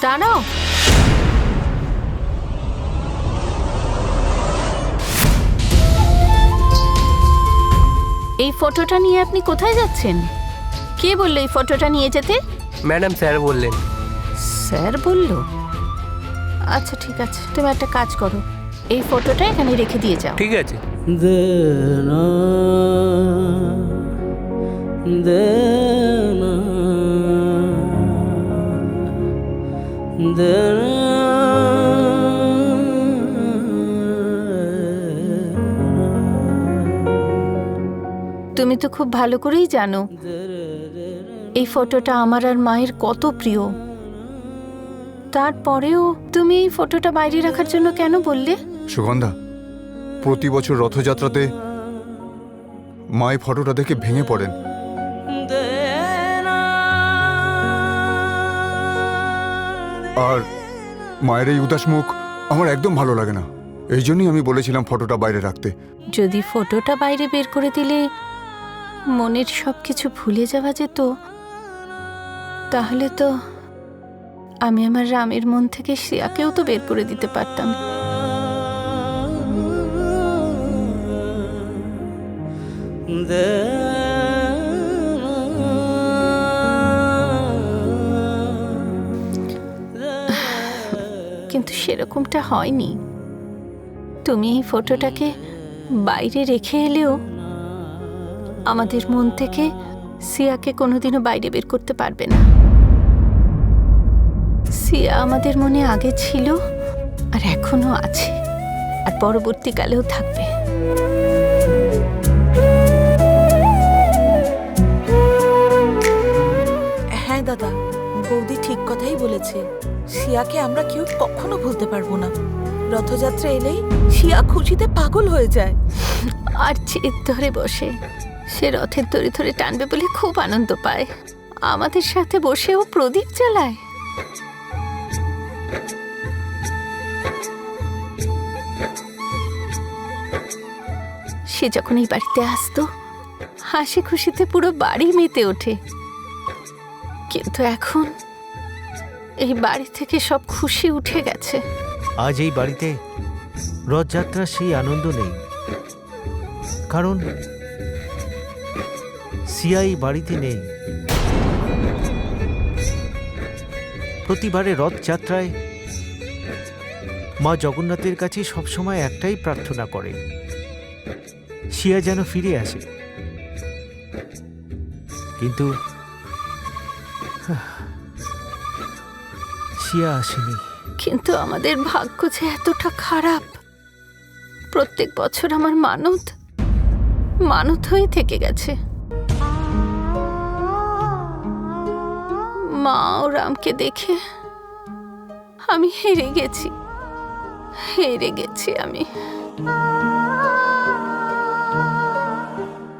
দাঁড়াও। এই ফটোটা নিয়ে আপনি কোথায় যাচ্ছেন? কে বললো এই ফটোটা নিয়ে যেতে? ম্যাডাম, স্যার বললেন। স্যার বলল? আচ্ছা ঠিক আছে, তুমি একটা কাজ করো, এই ফটোটা এখানে রেখে দিয়ে যাও। ঠিক আছে। তুমি তো খুব ভালো করেই জানো এই ফটোটা আমার আর মায়ের কত প্রিয়। তারপরেও তুমি এই ফটোটা বাইরে রাখার জন্য কেন বললে? সুগন্ধা, প্রতি বছর রথযাত্রাতে মা এই ফটোটা দেখে ভেঙে পড়েন। আর মায়ের এই উদাস মুখ আমার একদম ভালো লাগে না। এই জন্যই আমি বলেছিলাম ফটোটা বাইরে রাখতে। যদি ফটোটা বাইরে বের করে দিলে মনের সবকিছু ভুলে যাওয়া যেত, তাহলে তো আমি আমার রামের মন থেকে শ্রেয়াকেও তো বের করে দিতে পারতাম। কিন্তু সেরকমটা হয়নি। তুমি এই ফটোটাকে বাইরে রেখে এলেও আমাদের মন থেকে সিয়াকে কোনোদিনও বাইরে বের করতে পারবে না। সিয়া আমাদের মনে আগে ছিল, আর এখনো আছে, আর পরবর্তীকালেও থাকবে। হ্যাঁ দাদা, বৌদি ঠিক কথাই বলেছে। শিয়াকে আমরা কেউ কখনো ভুলতে পারবো না। রথযাত্রা এলেই শিয়া খুশিতে পাগল হয়ে যায়। আর জেদ ধরে বসে, সে রথের দড়ি ধরে টানবে বলে খুব আনন্দ পায়। আমাদের সাথে বসেও প্রদীপ জ্বালায়। সে যখন এই বাড়িতে আসতো, হাসি খুশিতে পুরো বাড়ি মেতে ওঠে। কিন্তু এখন এই বাড়ি থেকে সব খুশি উঠে গেছে। আজ এই বাড়িতে রথযাত্রার সেই আনন্দ নেই, কারণ সিয়া এই বাড়িতে নেই। প্রতিবারে রথযাত্রায় মা জগন্নাথের কাছে সবসময় একটাই প্রার্থনা করে, সিয়া যেন ফিরে আসে। কিন্তু সিয়া আসেনি। কিন্তু আমাদের ভাগ্য যে এতটা খারাপ, প্রত্যেক বছর আমার মানত হয়ে থেকে গেছে। মা ও রামকে দেখে আমি হেরে গেছি আমি।